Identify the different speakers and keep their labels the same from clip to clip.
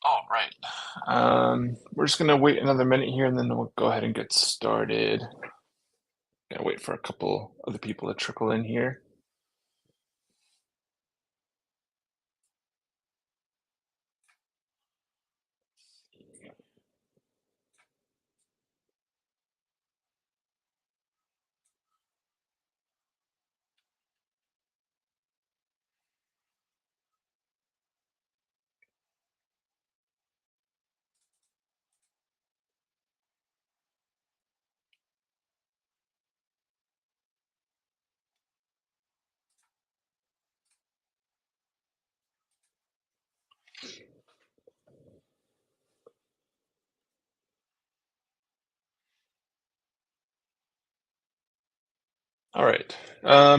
Speaker 1: All right. We're just gonna wait another minute here and then we'll go ahead and get started. Gonna wait for a couple other people to trickle in here. All right.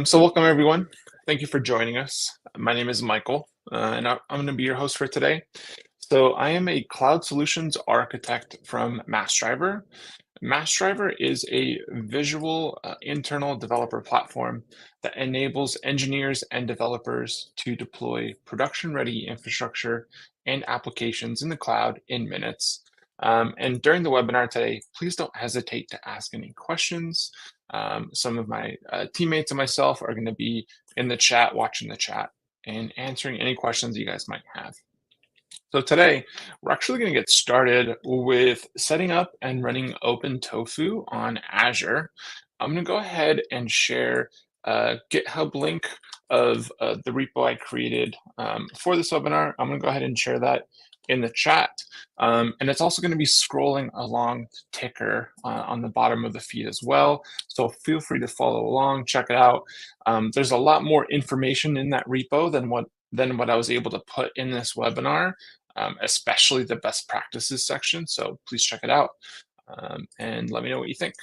Speaker 1: So welcome everyone. Thank you for joining us. My name is Michael, and I'm going to be your host for today. So I am a cloud solutions architect from Massdriver. Massdriver is a visual internal developer platform that enables engineers and developers to deploy production-ready infrastructure and applications in the cloud in minutes. And during the webinar today, please don't hesitate to ask any questions. Some of my teammates and myself are going to be in the chat, watching the chat, and answering any questions you guys might have. So today, we're actually going to get started with setting up and running OpenTofu on Azure. I'm going to go ahead and share a GitHub link of the repo I created for this webinar. I'm going to go ahead and share that in the chat. And it's also going to be scrolling along the ticker on the bottom of the feed as well. So feel free to follow along, check it out. There's a lot more information in that repo than what I was able to put in this webinar, especially the best practices section. So please check it out and let me know what you think.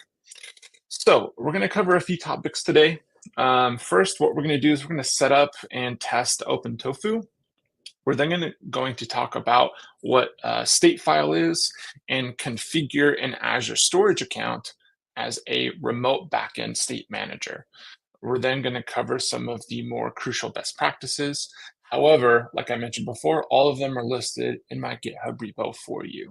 Speaker 1: So we're going to cover a few topics today. First, what we're going to do is we're going to set up and test OpenTofu. We're then going to talk about what a state file is and configure an Azure storage account as a remote backend state manager. We're then going to cover some of the more crucial best practices. However, like I mentioned before, all of them are listed in my GitHub repo for you.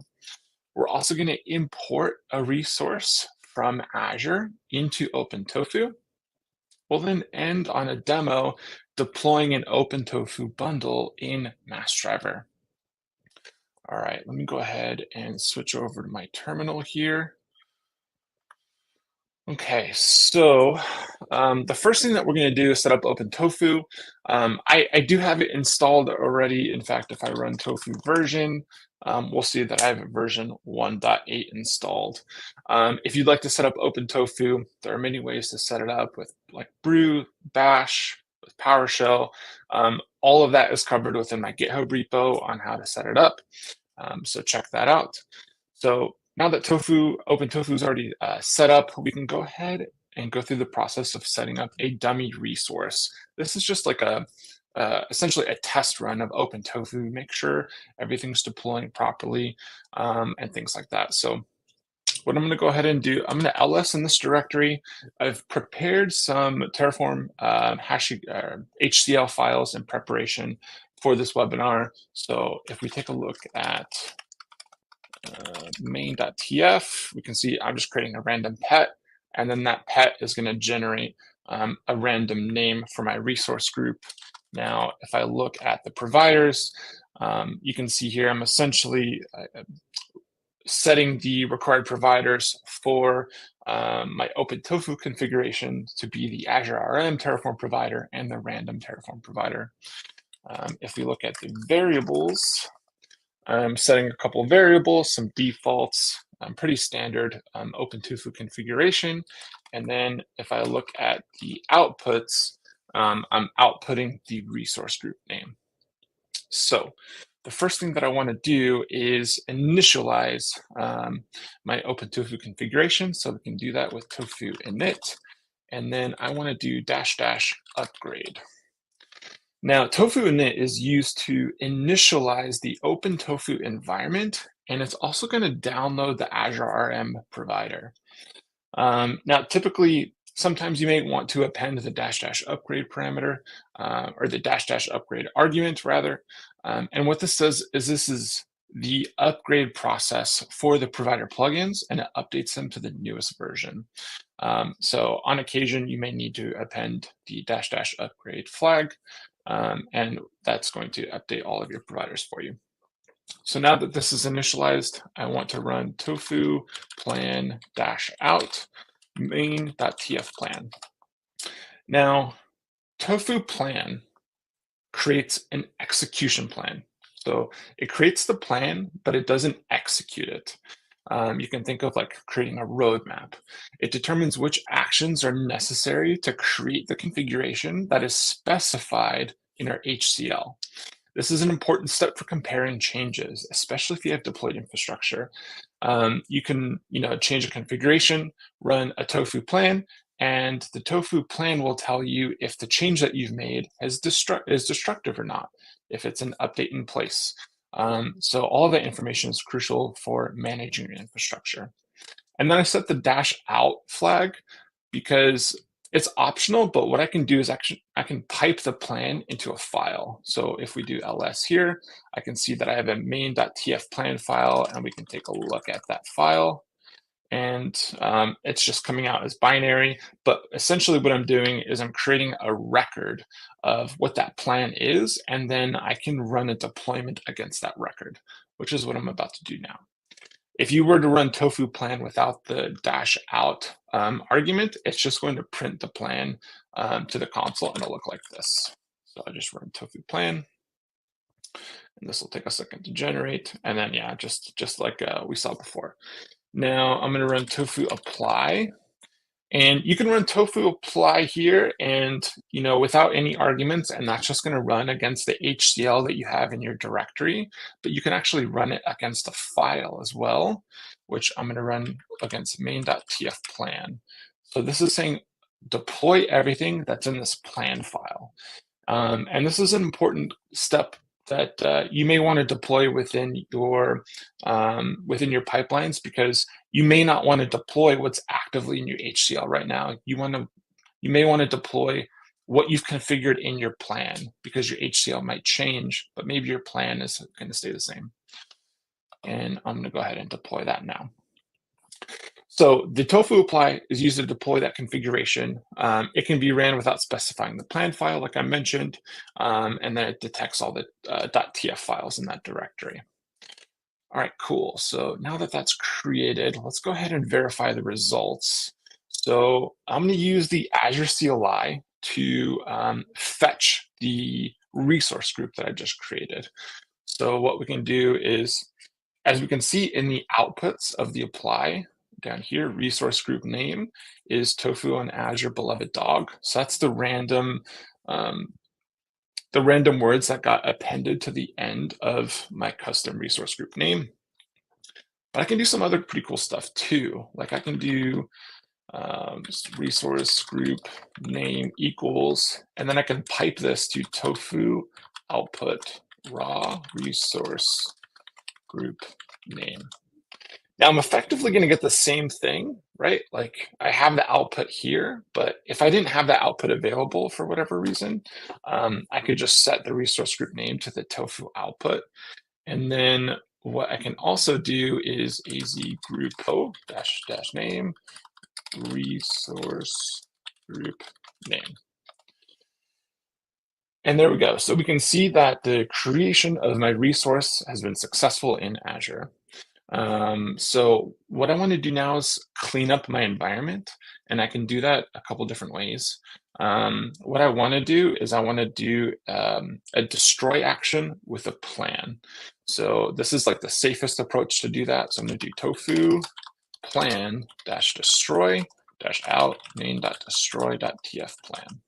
Speaker 1: We're also going to import a resource from Azure into OpenTofu. We'll then end on a demo deploying an OpenTofu bundle in Massdriver. All right, let me go ahead and switch over to my terminal here. Okay, so the first thing that we're going to do is set up OpenTofu. I do have it installed already. In fact, if I run tofu version, we'll see that I have version 1.8 installed. If you'd like to set up OpenTofu, there are many ways to set it up with like brew, bash, with PowerShell. All of that is covered within my GitHub repo on how to set it up. So check that out. So now that OpenTofu is already set up, we can go ahead and go through the process of setting up a dummy resource. This is just like essentially a test run of OpenTofu, make sure everything's deploying properly and things like that. So what I'm going to go ahead and do, I'm going to ls in this directory. I've prepared some Terraform HCL files in preparation for this webinar. So if we take a look at main.tf, we can see I'm just creating a random pet, and then that pet is going to generate a random name for my resource group. Now, if I look at the providers, you can see here I'm essentially setting the required providers for my OpenTofu configuration to be the Azure RM Terraform provider and the random Terraform provider. If we look at the variables, I'm setting a couple of variables, some defaults, pretty standard OpenTofu configuration. And then if I look at the outputs, I'm outputting the resource group name. So the first thing that I want to do is initialize my OpenTofu configuration. So we can do that with tofu init. And then I want to do -- upgrade. Now, tofu init is used to initialize the OpenTofu environment, and it's also going to download the Azure RM provider. Now, typically, sometimes you may want to append the -- upgrade parameter or the -- upgrade argument rather. And what this does is this is the upgrade process for the provider plugins, and it updates them to the newest version. So on occasion, you may need to append the -- upgrade flag, and that's going to update all of your providers for you. So now that this is initialized, I want to run tofu plan -out main.tf plan. Now, tofu plan creates an execution plan. So it creates the plan, but it doesn't execute it. You can think of like creating a roadmap. It determines which actions are necessary to create the configuration that is specified in our HCL. This is an important step for comparing changes, especially if you have deployed infrastructure. You can, change a configuration, run a tofu plan, and the tofu plan will tell you if the change that you've made is destructive or not, if it's an update in place. So all of that information is crucial for managing your infrastructure. And then I set the -out flag because it's optional, but what I can do is actually I can pipe the plan into a file. So if we do ls here, I can see that I have a main.tf plan file, and we can take a look at that file. And it's just coming out as binary. But essentially what I'm doing is I'm creating a record of what that plan is, and then I can run a deployment against that record, which is what I'm about to do now. If you were to run tofu plan without the -out argument, it's just going to print the plan to the console, and it'll look like this. So I just run tofu plan, and this will take a second to generate. And then, yeah, just like we saw before. Now I'm going to run tofu apply, and you can run tofu apply here and, without any arguments, and that's just going to run against the HCL that you have in your directory, but you can actually run it against a file as well, which I'm going to run against main.tf plan. So this is saying deploy everything that's in this plan file. And this is an important step that you may want to deploy within your pipelines, because you may not want to deploy what's actively in your HCL right now. You may want to deploy what you've configured in your plan, because your HCL might change, but maybe your plan is going to stay the same. And I'm going to go ahead and deploy that now. So the tofu apply is used to deploy that configuration. It can be ran without specifying the plan file, like I mentioned, and then it detects all the .tf files in that directory. All right, cool. So now that that's created, let's go ahead and verify the results. So I'm going to use the Azure CLI to fetch the resource group that I just created. So what we can do is, as we can see in the outputs of the apply, down here, resource group name is tofu on Azure beloved dog. So that's the random words that got appended to the end of my custom resource group name. But I can do some other pretty cool stuff too. Like I can do just resource group name equals, and then I can pipe this to tofu output raw resource group name. Now I'm effectively going to get the same thing, right? Like I have the output here, but if I didn't have that output available for whatever reason, I could just set the resource group name to the tofu output. And then what I can also do is az group o -- name resource group name. And there we go. So we can see that the creation of my resource has been successful in Azure. So what I want to do now is clean up my environment, and I can do that a couple different ways. What I want to do is I want to do a destroy action with a plan. So this is like the safest approach to do that. So I'm going to do tofu plan -destroy -out main.destroy.tf plan.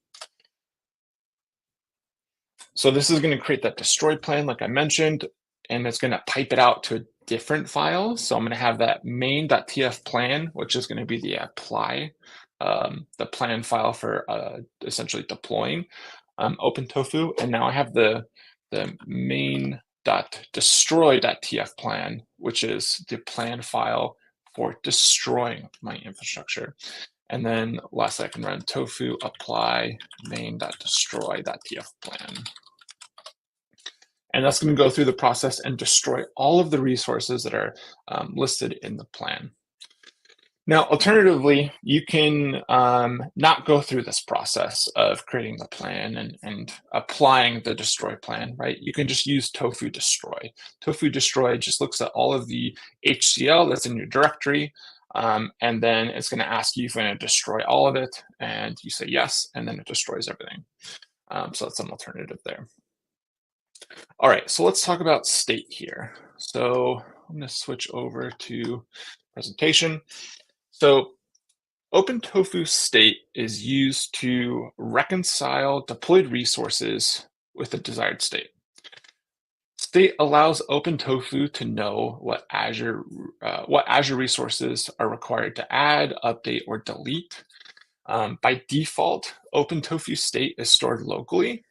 Speaker 1: So this is going to create that destroy plan, like I mentioned, and it's going to pipe it out to a different file. So I'm going to have that main.tf plan, which is going to be the apply, the plan file for essentially deploying OpenTofu. And now I have the main.destroy.tf plan, which is the plan file for destroying my infrastructure. And then lastly, I can run tofu apply main.destroy.tf plan. And that's going to go through the process and destroy all of the resources that are listed in the plan. Now, alternatively, you can not go through this process of creating the plan and applying the destroy plan, right? You can just use tofu destroy. Tofu destroy just looks at all of the HCL that's in your directory, and then it's going to ask you if you're going to destroy all of it, and you say yes, and then it destroys everything. So that's an alternative there. All right, so let's talk about state here. So I'm going to switch over to presentation. So OpenTofu state is used to reconcile deployed resources with the desired state. State allows OpenTofu to know what Azure resources are required to add, update, or delete. By default, OpenTofu state is stored locally,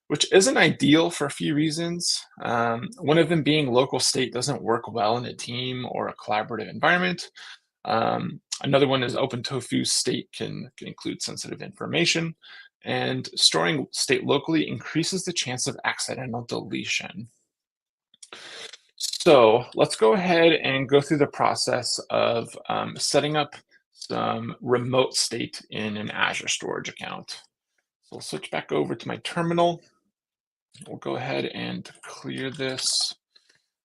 Speaker 1: which isn't ideal for a few reasons. One of them being local state doesn't work well in a team or a collaborative environment. Another one is OpenTofu state can include sensitive information, and storing state locally increases the chance of accidental deletion. So let's go ahead and go through the process of setting up some remote state in an Azure storage account. So we'll switch back over to my terminal. We'll go ahead and clear this.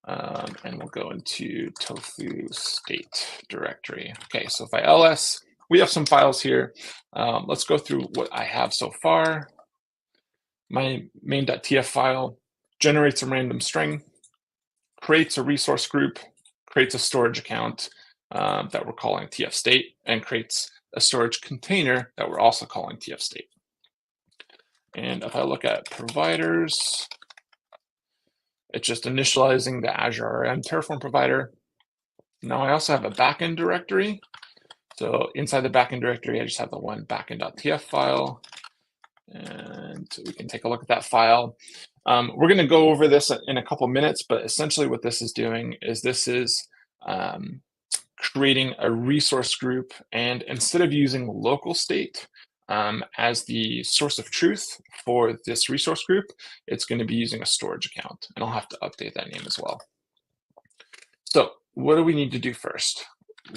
Speaker 1: And we'll go into tofu state directory. Okay, so if I ls, we have some files here. Let's go through what I have so far. My main.tf file generates a random string, creates a resource group, creates a storage account that we're calling tf state, and creates a storage container that we're also calling tf state. And if I look at providers, it's just initializing the Azure RM Terraform provider. Now I also have a backend directory. So inside the backend directory, I just have the one backend.tf file. And we can take a look at that file. We're going to go over this in a couple minutes, but essentially what this is doing is this is creating a resource group. And instead of using local state as the source of truth for this resource group, it's going to be using a storage account. And I'll have to update that name as well. So what do we need to do first?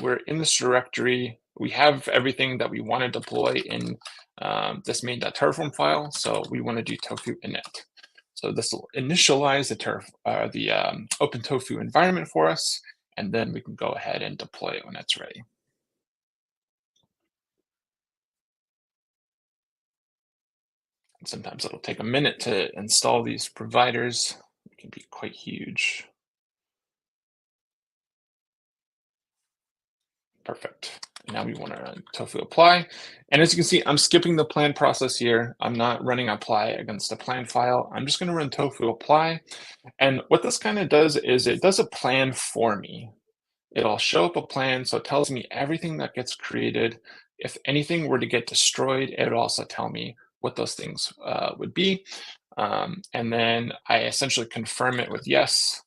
Speaker 1: We're in this directory. We have everything that we want to deploy in this main.terraform file. So we want to do tofu init. So this will initialize the OpenTofu environment for us, and then we can go ahead and deploy it when it's ready. Sometimes it'll take a minute to install these providers. It can be quite huge. Perfect. Now we want to run tofu apply. And as you can see, I'm skipping the plan process here. I'm not running apply against the plan file. I'm just going to run tofu apply. And what this kind of does is it does a plan for me. It'll show up a plan, so it tells me everything that gets created. If anything were to get destroyed, it would also tell me what those things would be. And then I essentially confirm it with yes.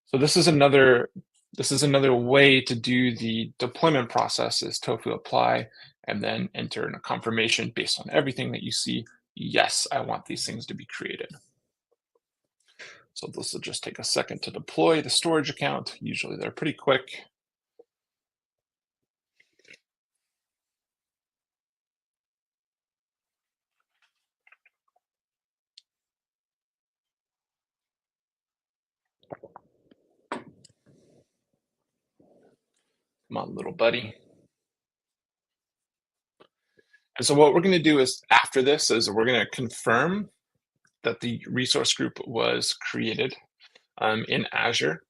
Speaker 1: So this is another way to do the deployment process is tofu apply and then enter in a confirmation based on everything that you see. Yes, I want these things to be created. So this will just take a second to deploy the storage account. Usually they're pretty quick. Come on, little buddy. And so what we're going to do is after this is we're going to confirm that the resource group was created in Azure.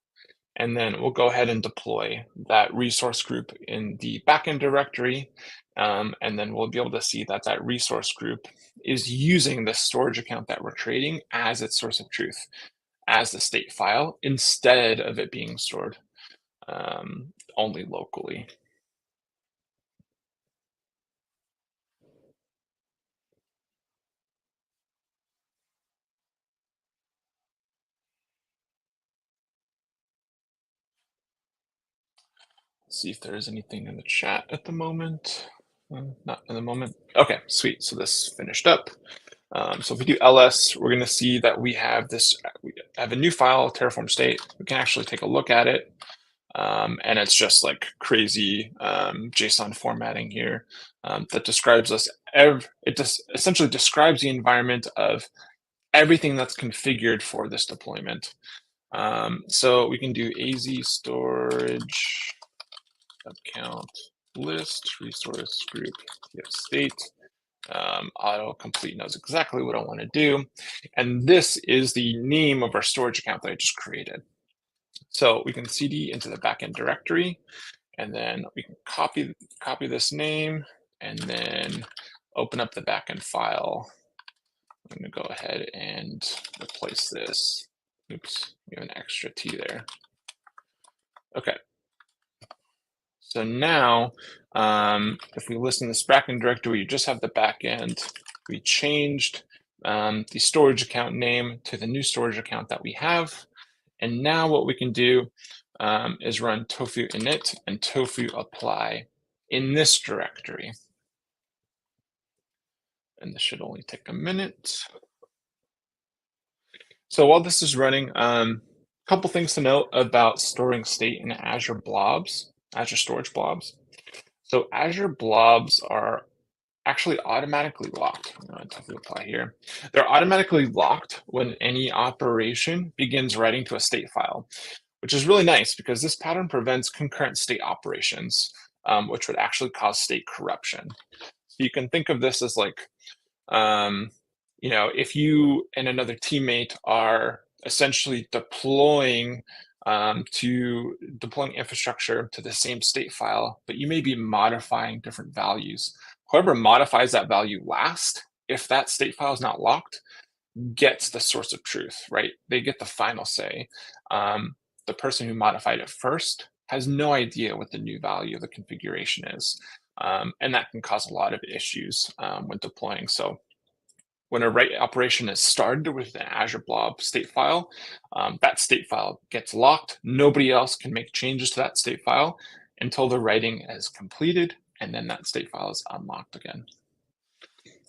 Speaker 1: And then we'll go ahead and deploy that resource group in the backend directory. And then we'll be able to see that that resource group is using the storage account that we're creating as its source of truth, as the state file, instead of it being stored only locally. See if there is anything in the chat at the moment. Not in the moment. Okay, sweet. So this finished up. So if we do ls, we're going to see that we have a new file, Terraform state. We can actually take a look at it. And it's just like crazy JSON formatting here that describes it just essentially describes the environment of everything that's configured for this deployment. So we can do az storage account list resource group state. Autocomplete knows exactly what I want to do. And this is the name of our storage account that I just created. So we can cd into the backend directory, and then we can copy this name and then open up the backend file. I'm going to go ahead and replace this. Oops, we have an extra T there. Okay. So now, if we listen to this backend directory, you just have the backend. We changed the storage account name to the new storage account that we have. And now what we can do is run tofu init and tofu apply in this directory. And this should only take a minute. So while this is running, a couple things to note about storing state in Azure blobs, Azure storage blobs. So Azure blobs are actually automatically locked. I'm going to apply here. They're automatically locked when any operation begins writing to a state file, which is really nice because this pattern prevents concurrent state operations, which would actually cause state corruption. So you can think of this as like, if you and another teammate are essentially deploying infrastructure to the same state file, but you may be modifying different values. Whoever modifies that value last, if that state file is not locked, gets the source of truth, right? They get the final say. The person who modified it first has no idea what the new value of the configuration is. And that can cause a lot of issues when deploying. So when a write operation is started with an Azure blob state file, that state file gets locked. Nobody else can make changes to that state file until the writing is completed, and then that state file is unlocked again.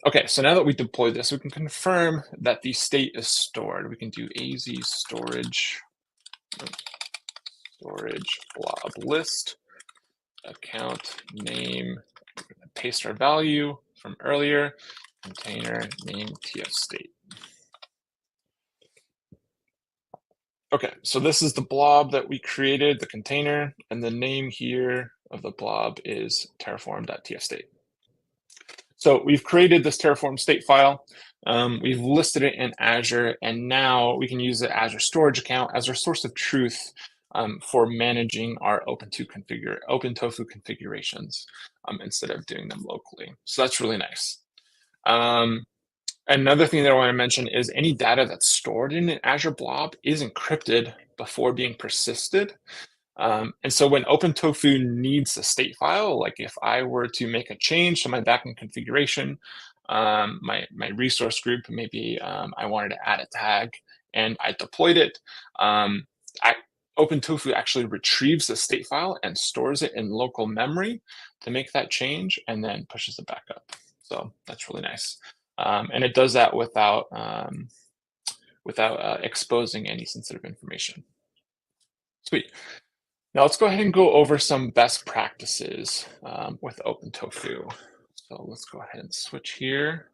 Speaker 1: Okay, so now that we deploy this, we can confirm that the state is stored. We can do az storage blob list account name, paste our value from earlier, container name tf state. Okay, so this is the blob that we created, the container, and the name here of the blob is terraform.tfstate. So we've created this Terraform state file. We've listed it in Azure, and now we can use the Azure storage account as our source of truth for managing our OpenTofu configurations instead of doing them locally. So that's really nice. Another thing that I want to mention is any data that's stored in an Azure blob is encrypted before being persisted. And so when OpenTofu needs a state file, like if I were to make a change to my backend configuration, my resource group, maybe I wanted to add a tag and I deployed it, OpenTofu actually retrieves the state file and stores it in local memory to make that change and then pushes it back up. So that's really nice. And it does that without exposing any sensitive information. Sweet. Now let's go ahead and go over some best practices with OpenTofu. So let's go ahead and switch here.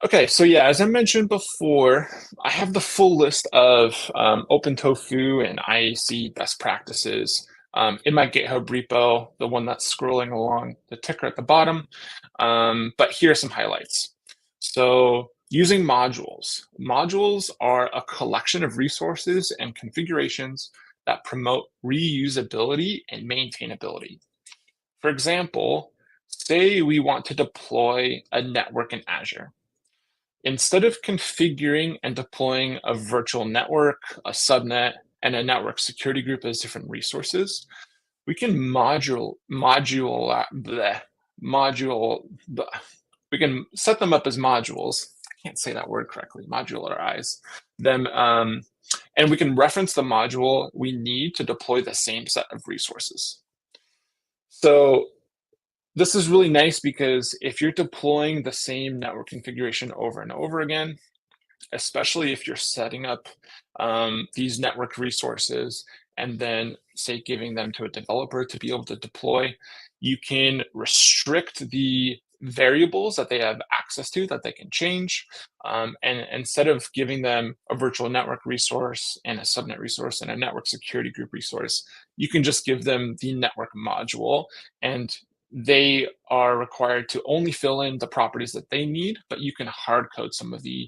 Speaker 1: Okay, so yeah, as I mentioned before, I have the full list of OpenTofu and IAC best practices in my GitHub repo, the one that's scrolling along the ticker at the bottom. But here are some highlights. So using modules. Modules are a collection of resources and configurations that promote reusability and maintainability. For example, say we want to deploy a network in Azure. Instead of configuring and deploying a virtual network, a subnet, and a network security group as different resources, we can we can set them up as modules. I can't say that word correctly, modularize them, and we can reference the module we need to deploy the same set of resources. So This is really nice because if you're deploying the same network configuration over and over again, especially if you're setting up these network resources and then say giving them to a developer to be able to deploy, you can restrict the variables that they have access to that they can change. And instead of giving them a virtual network resource and a subnet resource and a network security group resource, you can just give them the network module, and they are required to only fill in the properties that they need, but you can hard code some of the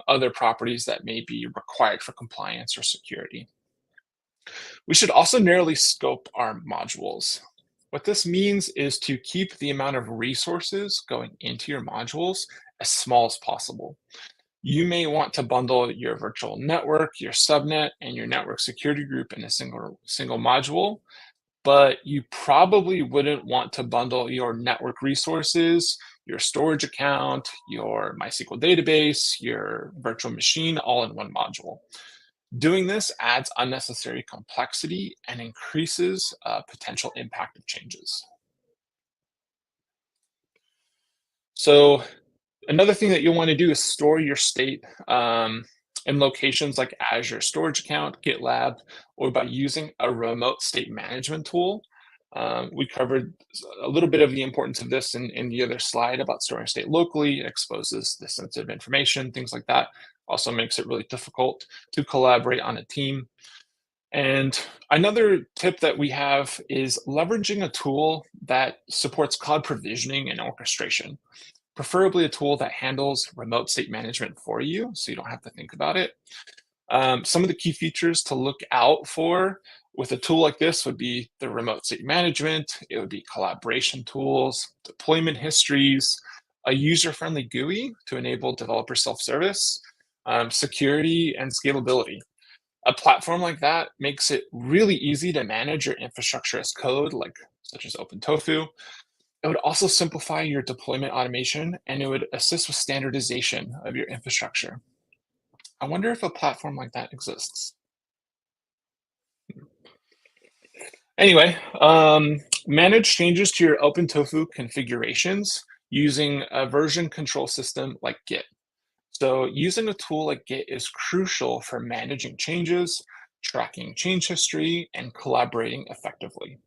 Speaker 1: other properties that may be required for compliance or security. We should also narrowly scope our modules. What this means is to keep the amount of resources going into your modules as small as possible. You may want to bundle your virtual network, your subnet, and your network security group in a single module, but you probably wouldn't want to bundle your network resources, your storage account, your MySQL database, your virtual machine all in one module. Doing this adds unnecessary complexity and increases potential impact of changes. So another thing that you'll want to do is store your state in locations like Azure Storage Account, GitLab, or by using a remote state management tool. We covered a little bit of the importance of this in the other slide about storing state locally. It exposes the sensitive information, things like that. Also makes it really difficult to collaborate on a team. And another tip that we have is leveraging a tool that supports cloud provisioning and orchestration, preferably a tool that handles remote state management for you, so you don't have to think about it. Some of the key features to look out for with a tool like this would be the remote state management, it would be collaboration tools, deployment histories, a user-friendly GUI to enable developer self-service, security, and scalability. A platform like that makes it really easy to manage your infrastructure as code, such as OpenTofu. It would also simplify your deployment automation, and it would assist with standardization of your infrastructure. I wonder if a platform like that exists. Anyway, manage changes to your OpenTofu configurations using a version control system like Git. So using a tool like Git is crucial for managing changes, tracking change history, and collaborating effectively.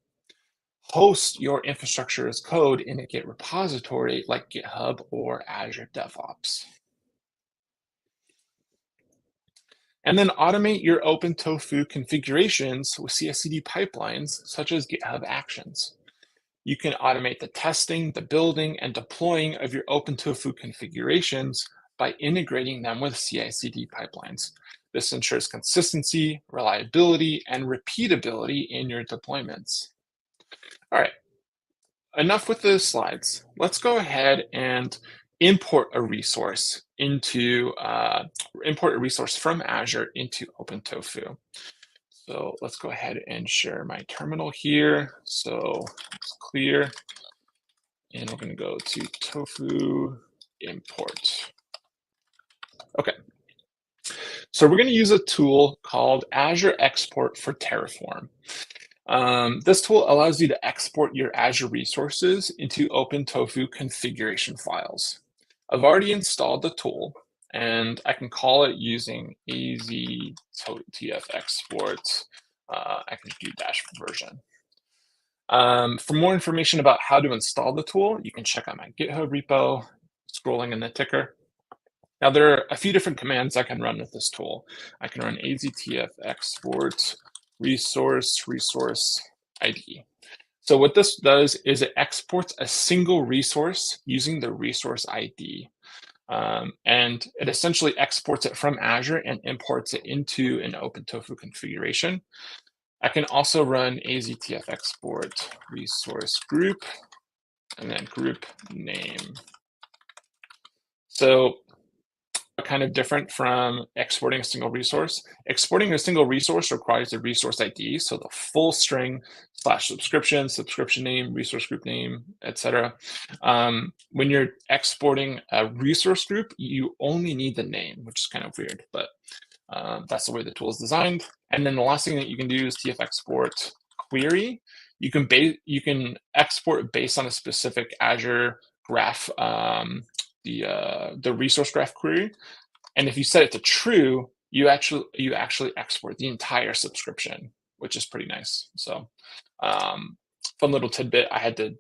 Speaker 1: Host your infrastructure as code in a Git repository like GitHub or Azure DevOps. And then automate your OpenTofu configurations with CI/CD pipelines such as GitHub Actions. You can automate the testing, the building, and deploying of your OpenTofu configurations by integrating them with CI/CD pipelines. This ensures consistency, reliability, and repeatability in your deployments. All right, enough with the slides. Let's go ahead and import a resource from Azure into OpenTofu. So let's go ahead and share my terminal here. So it's clear, and we're going to go to tofu import. Okay. So we're going to use a tool called Azure Export for Terraform. This tool allows you to export your Azure resources into OpenTofu configuration files. I've already installed the tool, and I can call it using aztf export. I can do dash version. For more information about how to install the tool, you can check out my GitHub repo, scrolling in the ticker. Now, there are a few different commands I can run with this tool. I can run aztf export resource ID. So what this does is it exports a single resource using the resource ID. And it essentially exports it from Azure and imports it into an OpenTofu configuration. I can also run aztf export resource group and then group name. So kind of different from exporting a single resource. Exporting a single resource requires a resource ID, so the full string /subscription, subscription name, resource group name, etc. When you're exporting a resource group, you only need the name, which is kind of weird, but that's the way the tool is designed. And then the last thing that you can do is tf export query You can export based on a specific Azure graph, the resource graph query. And if you set it to true, you actually export the entire subscription, which is pretty nice. So, fun little tidbit. I had to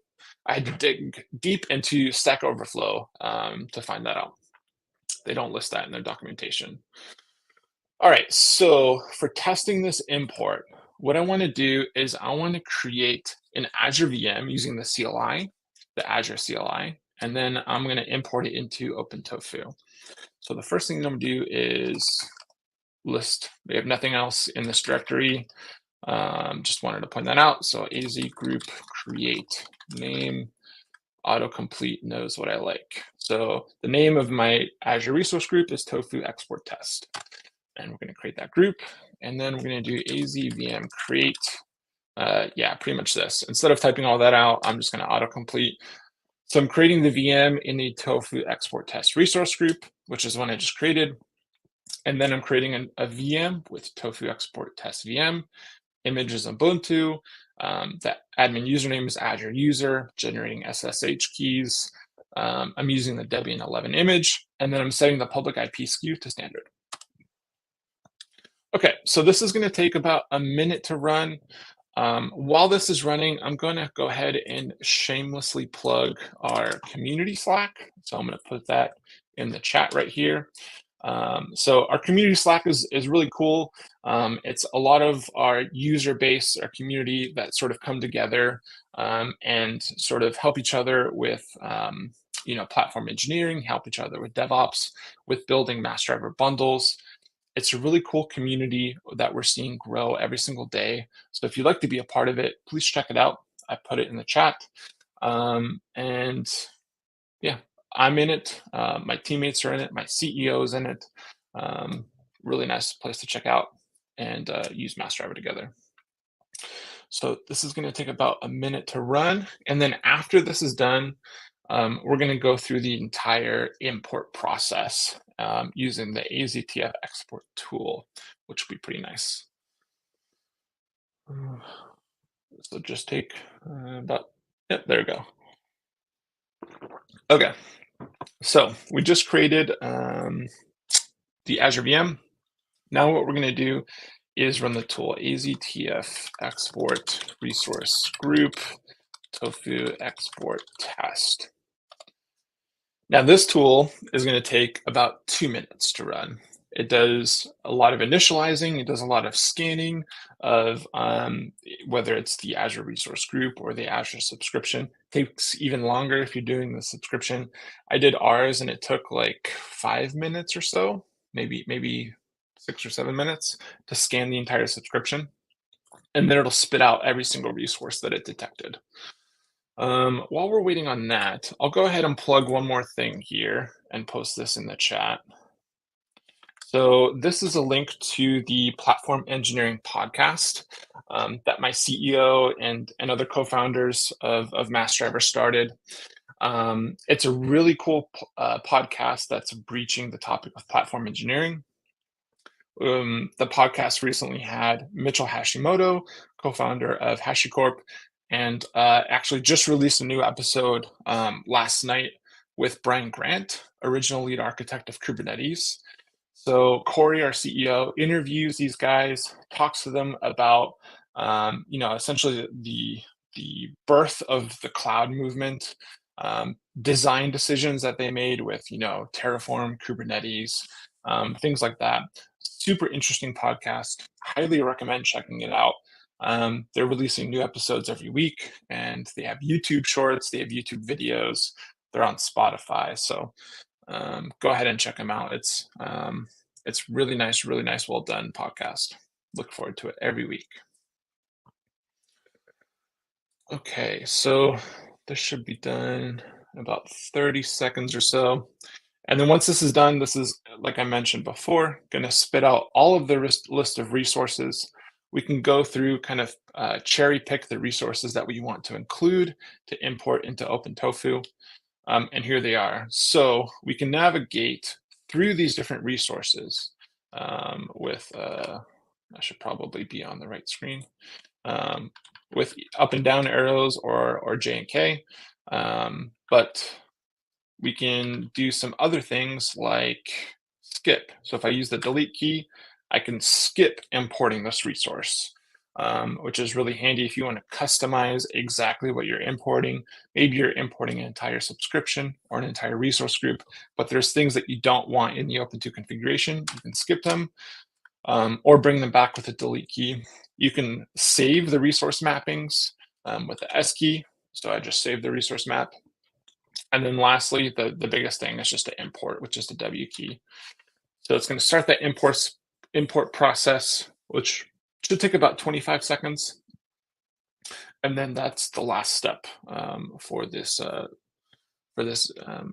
Speaker 1: dig deep into Stack Overflow to find that out. They don't list that in their documentation. All right, so for testing this import, what I want to do is I want to create an Azure VM using the CLI, the Azure CLI, and then I'm going to import it into OpenTofu. So the first thing I'm going to do is list. We have nothing else in this directory. Just wanted to point that out. So AZ group create name, autocomplete knows what I like. So the name of my Azure resource group is Tofu export test. And we're going to create that group. And then we're going to do AZ VM create. Yeah, pretty much this. Instead of typing all that out, I'm just going to autocomplete. So I'm creating the VM in the Tofu export test resource group, which is one I just created. And then I'm creating a VM with Tofu export test VM. Image is Ubuntu. The admin username is Azure user, generating SSH keys. I'm using the Debian 11 image, and then I'm setting the public IP SKU to standard. Okay, so this is going to take about a minute to run. While this is running, I'm going to go ahead and shamelessly plug our community Slack. So I'm going to put that in the chat right here. So our community Slack is really cool. It's a lot of our user base, our community that sort of come together and sort of help each other with platform engineering, help each other with DevOps, with building Massdriver bundles. It's a really cool community that we're seeing grow every single day. So if you'd like to be a part of it, please check it out. I put it in the chat. And yeah, I'm in it. My teammates are in it. My CEO is in it. Really nice place to check out and use Massdriver together. So this is going to take about a minute to run. And then after this is done, we're going to go through the entire import process using the AZTF export tool, which will be pretty nice. So just take yep, there we go. Okay, so we just created the Azure VM. Now what we're going to do is run the tool AZTF export resource group tofu export test. Now this tool is going to take about 2 minutes to run. It does a lot of initializing. It does a lot of scanning of whether it's the Azure resource group or the Azure subscription. It takes even longer if you're doing the subscription. I did ours and it took like 5 minutes or so, maybe 6 or 7 minutes to scan the entire subscription. And then it'll spit out every single resource that it detected. While we're waiting on that, I'll go ahead and plug one more thing here and post this in the chat. So this is a link to the Platform Engineering podcast that my CEO and other co-founders of Massdriver started. It's a really cool podcast that's breaching the topic of platform engineering. The podcast recently had Mitchell Hashimoto, co-founder of HashiCorp, and actually just released a new episode last night with Brian Grant, original lead architect of Kubernetes. So Corey, our CEO, interviews these guys, talks to them about, essentially the birth of the cloud movement, design decisions that they made with, Terraform, Kubernetes, things like that. Super interesting podcast. Highly recommend checking it out. They're releasing new episodes every week, and they have YouTube shorts, they have YouTube videos. They're on Spotify, so go ahead and check them out. It's really nice, well done podcast. Look forward to it every week. Okay, so this should be done in about 30 seconds or so. And then once this is done, this is, like I mentioned before, going to spit out all of the list of resources. We can go through kind of cherry pick the resources that we want to include to import into OpenTofu. And here they are. So we can navigate through these different resources with, I should probably be on the right screen. with up and down arrows or J and K. But we can do some other things like skip. So if I use the delete key, I can skip importing this resource, which is really handy if you want to customize exactly what you're importing. Maybe you're importing an entire subscription or an entire resource group, but there's things that you don't want in the OpenTofu configuration. You can skip them or bring them back with a delete key. You can save the resource mappings with the S key. So I just save the resource map. And then lastly, the biggest thing is just to import, which is the W key. So it's going to start that import process, which should take about 25 seconds. And then that's the last step for this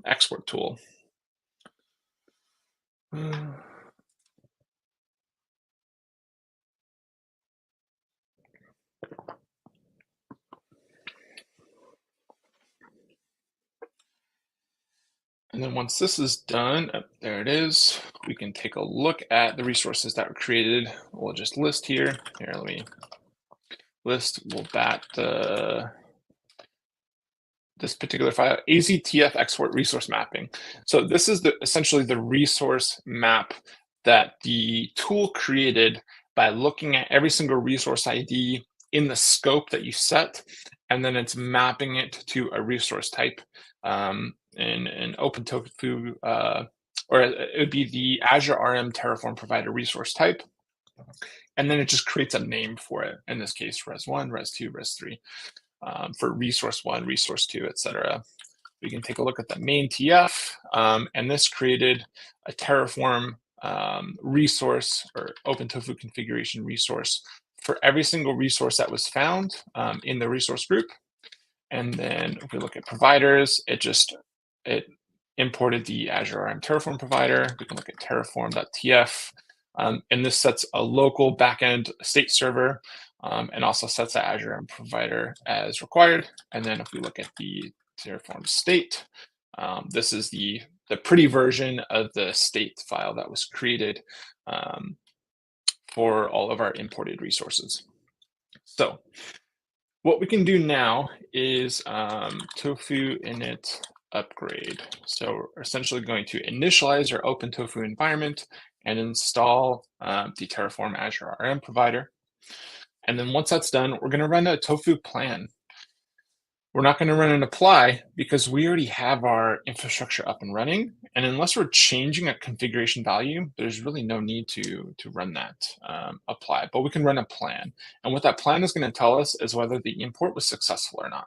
Speaker 1: export tool. And then once this is done, there it is, we can take a look at the resources that were created. We'll just list here. Here, let me list. We'll bat this particular file, AZTF export resource mapping. So this is essentially the resource map that the tool created by looking at every single resource ID in the scope that you set, and then it's mapping it to a resource type. In OpenTofu, or it would be the Azure RM Terraform provider resource type. And then it just creates a name for it. In this case, res1, res2, res3, for resource 1, resource 2, etc. We can take a look at the main TF, and this created a Terraform resource or OpenTofu configuration resource for every single resource that was found in the resource group. And then if we look at providers, it imported the Azure RM Terraform provider. We can look at terraform.tf, and this sets a local backend state server and also sets the Azure RM provider as required. And then if we look at the Terraform state, this is the pretty version of the state file that was created for all of our imported resources. So what we can do now is tofu init upgrade. So we're essentially going to initialize our OpenTofu environment and install the Terraform Azure RM provider. And then once that's done, we're going to run a tofu plan. We're not going to run an apply because we already have our infrastructure up and running. And unless we're changing a configuration value, there's really no need to run that apply. But we can run a plan. And what that plan is going to tell us is whether the import was successful or not.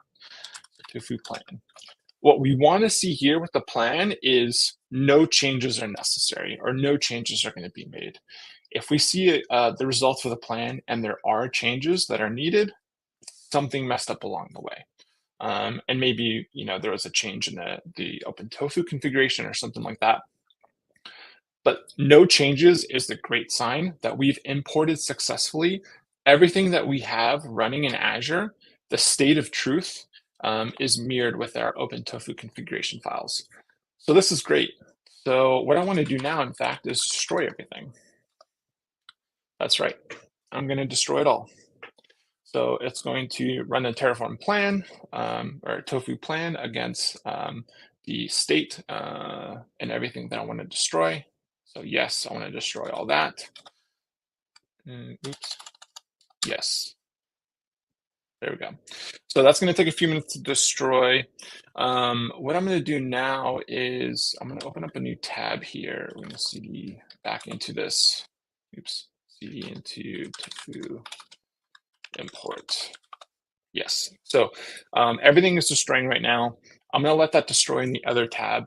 Speaker 1: Tofu plan. What we want to see here with the plan is no changes are necessary or no changes are going to be made. If we see the results of the plan and there are changes that are needed, something messed up along the way. And maybe there was a change in the OpenTofu configuration or something like that. But no changes is the great sign that we've imported successfully everything that we have running in Azure. The state of truth is mirrored with our OpenTofu configuration files. So this is great. So what I want to do now, in fact, is destroy everything. That's right. I'm going to destroy it all. So it's going to run a Terraform plan or tofu plan against the state and everything that I want to destroy. So yes, I want to destroy all that. Oops. Yes. There we go. So that's going to take a few minutes to destroy. What I'm going to do now is I'm going to open up a new tab here. We're going to cd back into this. Oops. Cd into tofu import. Yes. So everything is destroying right now. I'm going to let that destroy in the other tab.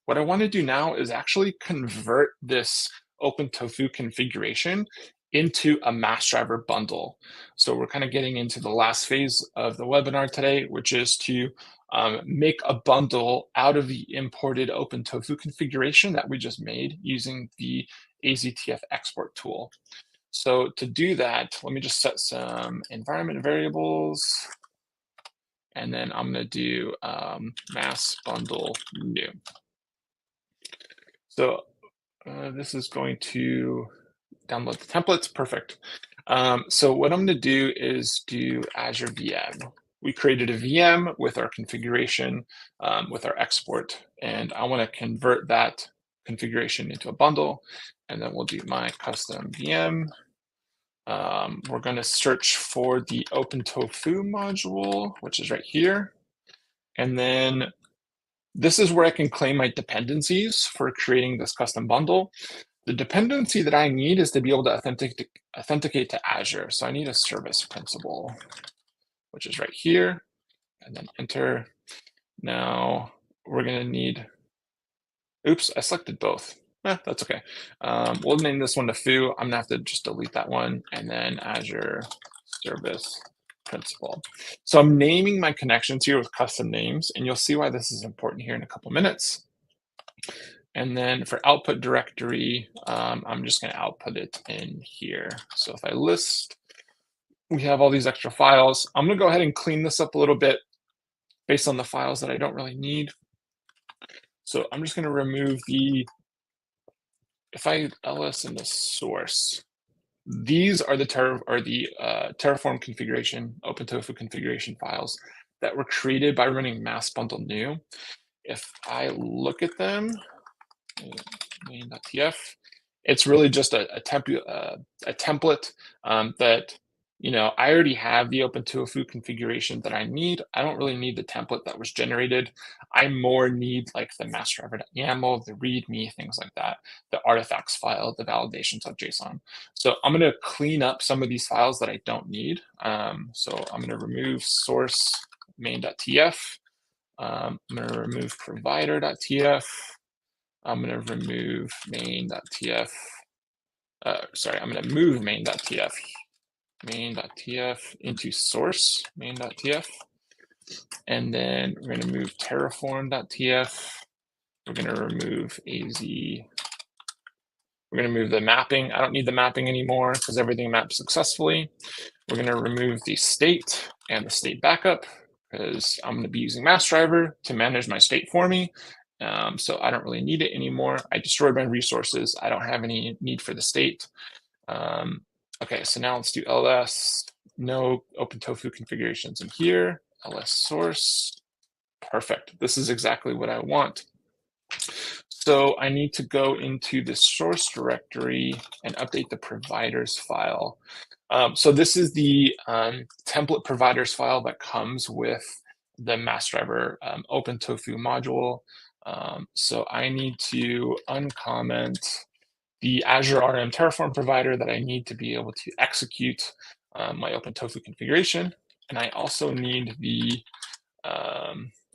Speaker 1: What I want to do now is actually convert this OpenTofu configuration into a Massdriver bundle. So we're kind of getting into the last phase of the webinar today, which is to make a bundle out of the imported OpenTofu configuration that we just made using the AZTF export tool. So to do that, let me just set some environment variables. And then I'm going to do mass bundle new. So this is going to download the templates. Perfect. So what I'm going to do is do Azure VM. We created a VM with our configuration, with our export, and I want to convert that configuration into a bundle, and then we'll do my custom VM. We're going to search for the OpenTofu module, which is right here. And then this is where I can claim my dependencies for creating this custom bundle. The dependency that I need is to be able to authenticate to Azure. So I need a service principal, which is right here, and then enter. Now we're going to need, oops, I selected both. That's okay. We'll name this one to foo. I'm going to have to just delete that one, and then Azure service principal. So I'm naming my connections here with custom names, and you'll see why this is important here in a couple minutes. And then for output directory, I'm just going to output it in here. So if I list, we have all these extra files. I'm going to go ahead and clean this up a little bit based on the files that I don't really need. So I'm just going to remove the, if I ls in the source, these are the Terraform configuration, OpenTofu configuration files that were created by running mass bundle new. If I look at them, main.tf, it's really just a template that, I already have the OpenTofu configuration that I need. I don't really need the template that was generated. I more need like the Massdriver.yaml, the README, things like that, the artifacts file, the validations.json. So I'm going to clean up some of these files that I don't need. So I'm going to remove source main.tf. I'm going to remove provider.tf. I'm going to remove main.tf. I'm going to move main.tf into source main.tf. And then we're going to move terraform.tf. We're going to remove az. We're going to move the mapping. I don't need the mapping anymore because everything maps successfully. We're going to remove the state and the state backup because I'm going to be using Massdriver to manage my state for me. So I don't really need it anymore. I destroyed my resources. I don't have any need for the state. Okay, so now let's do ls. No OpenTofu configurations in here. Ls source. Perfect. This is exactly what I want. So I need to go into the source directory and update the providers file. So this is the template providers file that comes with the Massdriver OpenTofu module. So I need to uncomment the Azure RM Terraform provider that I need to be able to execute my OpenTofu configuration. And I also need the,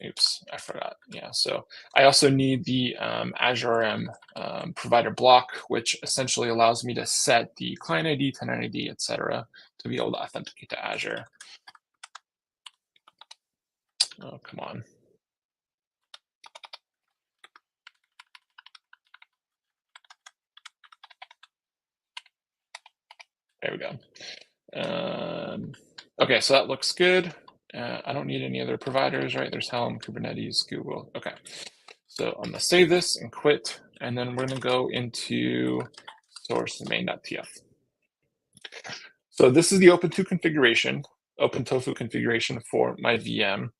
Speaker 1: oops, I forgot. Yeah, so I also need the Azure RM provider block, which essentially allows me to set the client ID, tenant ID, etc., to be able to authenticate to Azure. Oh, come on. There we go. Okay, so that looks good. I don't need any other providers, right? There's Helm, Kubernetes, Google. Okay, so I'm gonna save this and quit, and then we're gonna go into source main.tf. So this is the OpenTofu configuration for my VM.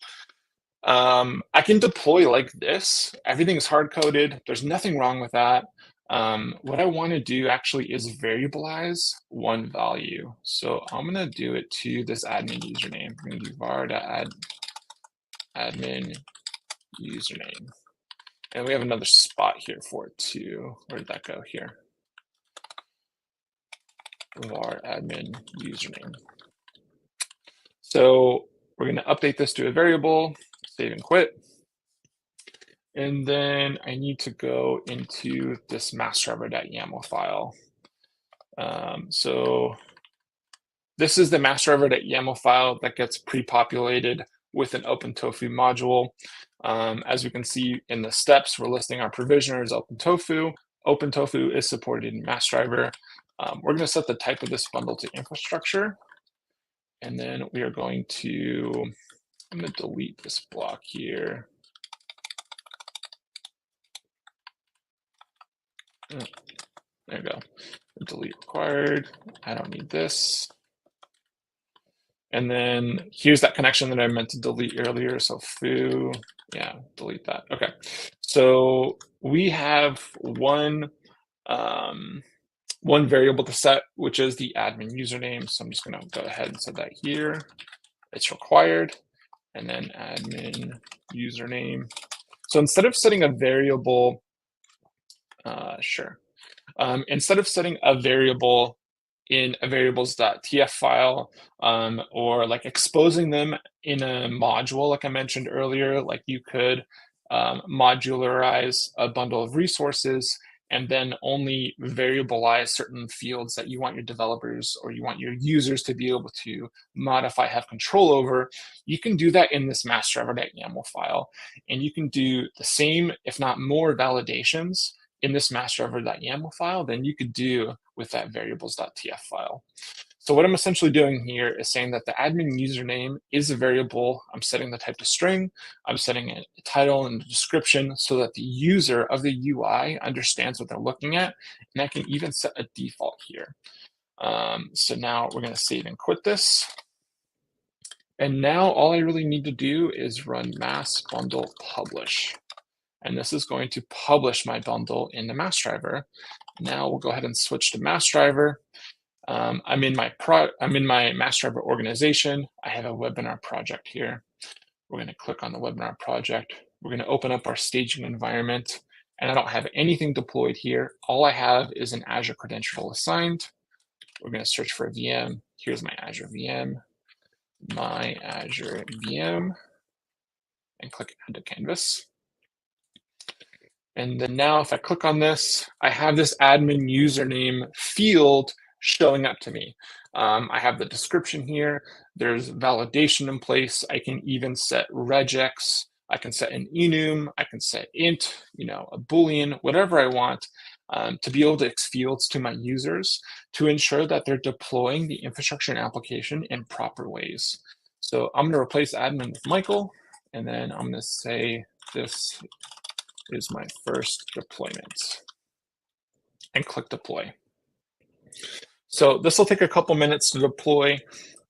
Speaker 1: I can deploy like this. Everything's hard-coded. There's nothing wrong with that. What I want to do actually is variabilize one value. So I'm going to do it to this admin username. I'm going to do var.admin username. And we have another spot here for it too. Where did that go here? Var admin username. So we're going to update this to a variable, save and quit. And then I need to go into this massdriver.yaml file. So this is the massdriver.yaml file that gets pre-populated with an OpenTofu module. As we can see in the steps, we're listing our provisioners, OpenTofu. OpenTofu is supported in Massdriver. We're going to set the type of this bundle to infrastructure. And then we are going to, I'm going to delete this block here. There you go. Delete required. I don't need this. And then here's that connection that I meant to delete earlier. So foo, yeah, delete that. Okay. So we have one variable to set, which is the admin username. So I'm just going to go ahead and set that here. It's required. And then admin username. So instead of setting a variable, instead of setting a variable in a variables.tf file, or like exposing them in a module, like I mentioned earlier, like you could modularize a bundle of resources and then only variabilize certain fields that you want your developers or you want your users to be able to modify, have control over. You can do that in this Massdriver.yaml file, and you can do the same, if not more, validations in this Massdriver.yaml file than you could do with that variables.tf file. So what I'm essentially doing here is saying that the admin username is a variable. I'm setting the type to string. I'm setting a title and a description so that the user of the UI understands what they're looking at. And I can even set a default here. So now we're going to save and quit this. And now all I really need to do is run mass bundle publish. And this is going to publish my bundle in the Massdriver. Now we'll go ahead and switch to Massdriver. I'm in my Massdriver organization. I have a webinar project here. We're going to click on the webinar project. We're going to open up our staging environment, and I don't have anything deployed here. All I have is an Azure credential assigned. We're going to search for a VM. Here's my Azure VM, and click Add to Canvas. And then now if I click on this, I have this admin username field showing up to me. I have the description here. There's validation in place. I can even set regex. I can set an enum. I can set int, a Boolean, whatever I want, to be able to X fields to my users to ensure that they're deploying the infrastructure and application in proper ways. So I'm going to replace admin with Michael, and then I'm going to say this is my first deployment, and click deploy. So this will take a couple minutes to deploy.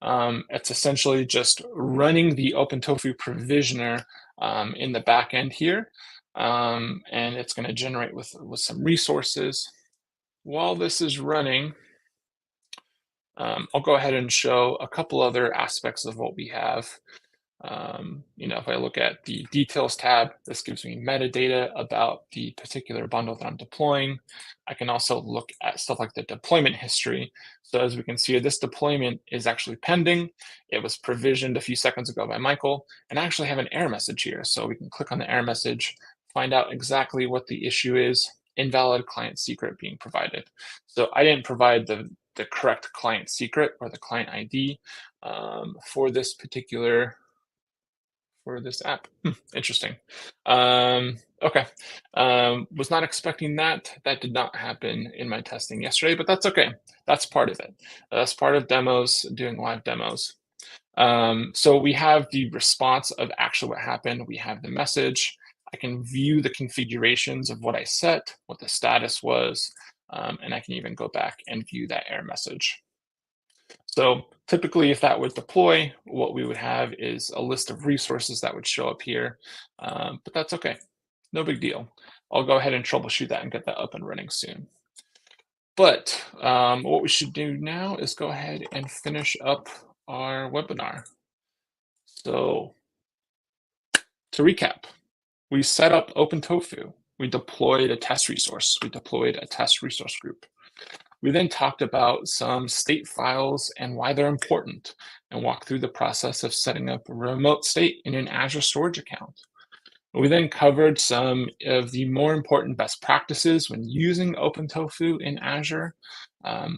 Speaker 1: It's essentially just running the OpenTofu provisioner in the back end here, and it's going to generate with some resources. While this is running, I'll go ahead and show a couple other aspects of what we have. If I look at the details tab, this gives me metadata about the particular bundle that I'm deploying. I can also look at stuff like the deployment history. So as we can see, this deployment is actually pending. It was provisioned a few seconds ago by Michael, and I actually have an error message here. So we can click on the error message, find out exactly what the issue is: invalid client secret being provided. So I didn't provide the correct client secret or the client ID for this app. Interesting. Okay. Was not expecting that. That did not happen in my testing yesterday, but that's okay. That's part of it. That's part of demos, doing live demos. So we have the response of actually what happened. We have the message. I can view the configurations of what I set, what the status was, and I can even go back and view that error message. So typically, if that would deploy, what we would have is a list of resources that would show up here, but that's okay. No big deal. I'll go ahead and troubleshoot that and get that up and running soon. But what we should do now is go ahead and finish up our webinar. So to recap, we set up OpenTofu. We deployed a test resource. We deployed a test resource group. We then talked about some state files and why they're important, and walked through the process of setting up a remote state in an Azure storage account. We then covered some of the more important best practices when using OpenTofu in Azure.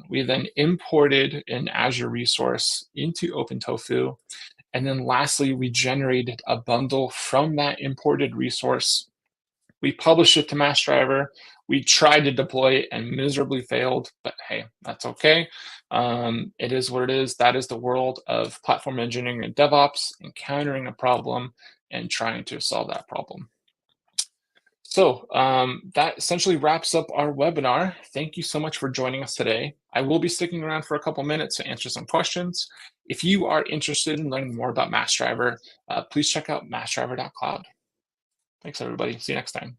Speaker 1: We then imported an Azure resource into OpenTofu. And then lastly, we generated a bundle from that imported resource. We published it to Massdriver. We tried to deploy it and miserably failed, but hey, that's okay. It is what it is. That is the world of platform engineering and DevOps, encountering a problem and trying to solve that problem. That essentially wraps up our webinar. Thank you so much for joining us today. I will be sticking around for a couple minutes to answer some questions. If you are interested in learning more about Massdriver, please check out massdriver.cloud. Thanks, everybody. See you next time.